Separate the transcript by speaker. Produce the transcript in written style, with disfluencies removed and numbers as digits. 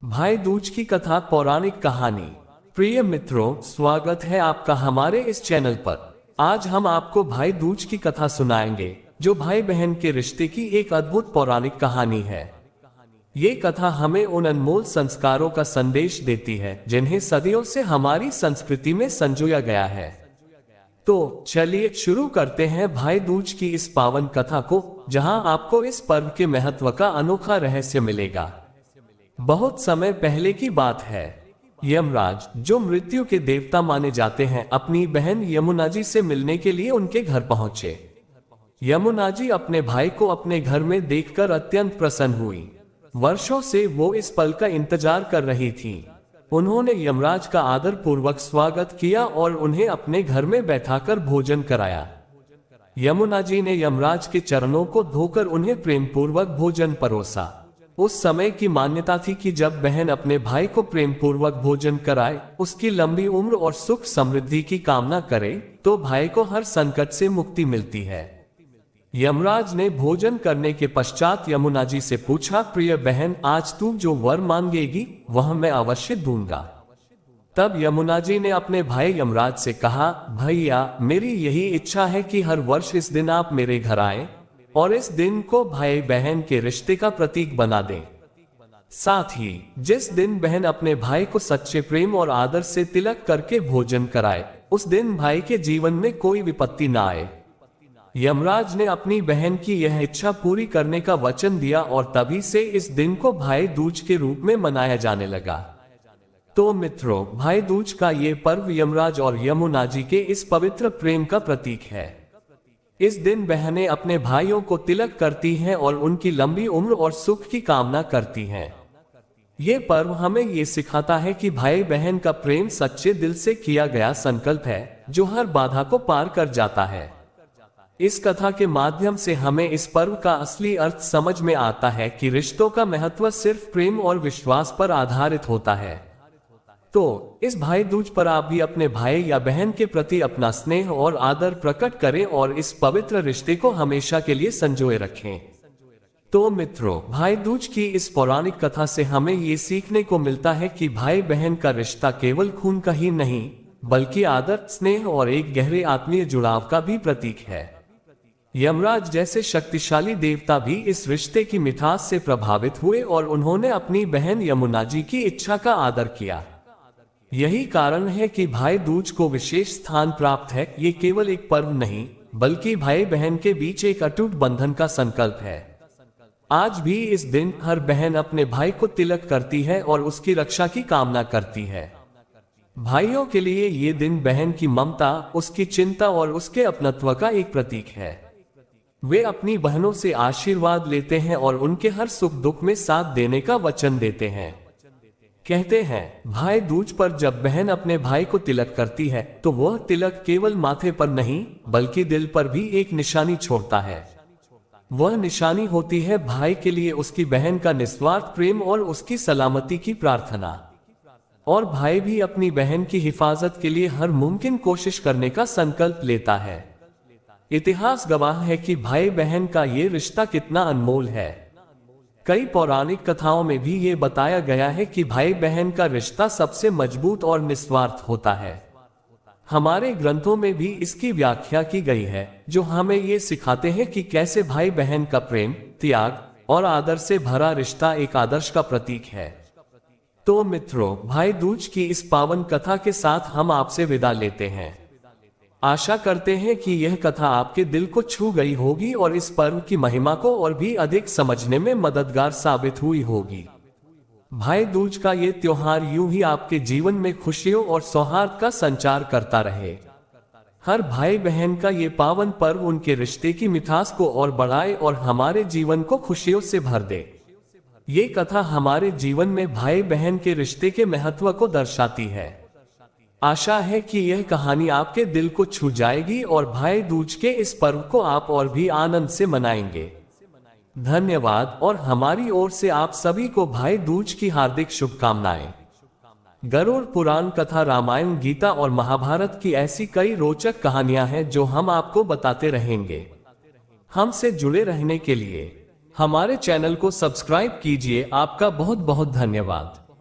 Speaker 1: भाई दूज की कथा पौराणिक कहानी। प्रिय मित्रों, स्वागत है आपका हमारे इस चैनल पर। आज हम आपको भाई दूज की कथा सुनाएंगे, जो भाई बहन के रिश्ते की एक अद्भुत पौराणिक कहानी है। ये कथा हमें उन अनमोल संस्कारों का संदेश देती है जिन्हें सदियों से हमारी संस्कृति में संजोया गया है। तो चलिए शुरू करते हैं भाई दूज की इस पावन कथा को, जहां आपको इस पर्व के महत्व का अनोखा रहस्य मिलेगा। बहुत समय पहले की बात है। यमराज, जो मृत्यु के देवता माने जाते हैं, अपनी बहन यमुना जी से मिलने के लिए उनके घर पहुंचे। यमुना जी अपने भाई को अपने घर में देखकर अत्यंत प्रसन्न हुई। वर्षों से वो इस पल का इंतजार कर रही थी। उन्होंने यमराज का आदर पूर्वक स्वागत किया और उन्हें अपने घर में बैठाकर भोजन कराया। यमुना जी ने यमराज के चरणों को धोकर उन्हें प्रेम पूर्वक भोजन परोसा। उस समय की मान्यता थी कि जब बहन अपने भाई को प्रेम पूर्वक भोजन कराए, उसकी लंबी उम्र और सुख समृद्धि की कामना करे, तो भाई को हर संकट से मुक्ति मिलती है। यमराज ने भोजन करने के पश्चात यमुना जी से पूछा, प्रिय बहन, आज तू जो वर मांगेगी वह मैं अवश्य दूंगा। तब यमुना जी ने अपने भाई यमराज से कहा, भैया, मेरी यही इच्छा है कि हर वर्ष इस दिन आप मेरे घर आए और इस दिन को भाई बहन के रिश्ते का प्रतीक बना दें। साथ ही जिस दिन बहन अपने भाई को सच्चे प्रेम और आदर से तिलक करके भोजन कराए, उस दिन भाई के जीवन में कोई विपत्ति न आए। यमराज ने अपनी बहन की यह इच्छा पूरी करने का वचन दिया और तभी से इस दिन को भाई दूज के रूप में मनाया जाने लगा। तो मित्रों, भाई दूज का ये पर्व यमराज और यमुना जी के इस पवित्र प्रेम का प्रतीक है। इस दिन बहनें अपने भाइयों को तिलक करती हैं और उनकी लंबी उम्र और सुख की कामना करती हैं। ये पर्व हमें ये सिखाता है कि भाई बहन का प्रेम सच्चे दिल से किया गया संकल्प है, जो हर बाधा को पार कर जाता है। इस कथा के माध्यम से हमें इस पर्व का असली अर्थ समझ में आता है कि रिश्तों का महत्व सिर्फ प्रेम और विश्वास पर आधारित होता है। तो इस भाई दूज पर आप भी अपने भाई या बहन के प्रति अपना स्नेह और आदर प्रकट करें और इस पवित्र रिश्ते को हमेशा के लिए संजोए रखें। तो मित्रों, भाई दूज की इस पौराणिक कथा से हमें ये सीखने को मिलता है कि भाई बहन का रिश्ता केवल खून का ही नहीं, बल्कि आदर, स्नेह और एक गहरे आत्मीय जुड़ाव का भी प्रतीक है। यमराज जैसे शक्तिशाली देवता भी इस रिश्ते की मिठास से प्रभावित हुए और उन्होंने अपनी बहन यमुना जी की इच्छा का आदर किया। यही कारण है कि भाई दूज को विशेष स्थान प्राप्त है। ये केवल एक पर्व नहीं, बल्कि भाई बहन के बीच एक अटूट बंधन का संकल्प है। आज भी इस दिन हर बहन अपने भाई को तिलक करती है और उसकी रक्षा की कामना करती है। भाइयों के लिए ये दिन बहन की ममता, उसकी चिंता और उसके अपनत्व का एक प्रतीक है। वे अपनी बहनों से आशीर्वाद लेते हैं और उनके हर सुख दुख में साथ देने का वचन देते हैं। कहते हैं, भाई दूज पर जब बहन अपने भाई को तिलक करती है, तो वह तिलक केवल माथे पर नहीं, बल्कि दिल पर भी एक निशानी छोड़ता है। वह निशानी होती है भाई के लिए उसकी बहन का निस्वार्थ प्रेम और उसकी सलामती की प्रार्थना। और भाई भी अपनी बहन की हिफाजत के लिए हर मुमकिन कोशिश करने का संकल्प लेता है। इतिहास गवाह है कि भाई बहन का ये रिश्ता कितना अनमोल है। कई पौराणिक कथाओं में भी ये बताया गया है कि भाई बहन का रिश्ता सबसे मजबूत और निस्वार्थ होता है। हमारे ग्रंथों में भी इसकी व्याख्या की गई है, जो हमें ये सिखाते हैं कि कैसे भाई बहन का प्रेम, त्याग और आदर से भरा रिश्ता एक आदर्श का प्रतीक है। तो मित्रों, भाई दूज की इस पावन कथा के साथ हम आपसे विदा लेते हैं। आशा करते हैं कि यह कथा आपके दिल को छू गई होगी और इस पर्व की महिमा को और भी अधिक समझने में मददगार साबित हुई होगी। भाई दूज का ये त्योहार यूं ही आपके जीवन में खुशियों और सौहार्द का संचार करता रहे। हर भाई बहन का ये पावन पर्व उनके रिश्ते की मिठास को और बढ़ाए और हमारे जीवन को खुशियों से भर दे। ये कथा हमारे जीवन में भाई बहन के रिश्ते के महत्व को दर्शाती है। आशा है कि यह कहानी आपके दिल को छू जाएगी और भाई दूज के इस पर्व को आप और भी आनंद से मनाएंगे। धन्यवाद और हमारी ओर से आप सभी को भाई दूज की हार्दिक शुभकामनाएं। गरुड़ पुराण कथा, रामायण, गीता और महाभारत की ऐसी कई रोचक कहानियां हैं जो हम आपको बताते रहेंगे। हमसे जुड़े रहने के लिए हमारे चैनल को सब्सक्राइब कीजिए। आपका बहुत बहुत धन्यवाद।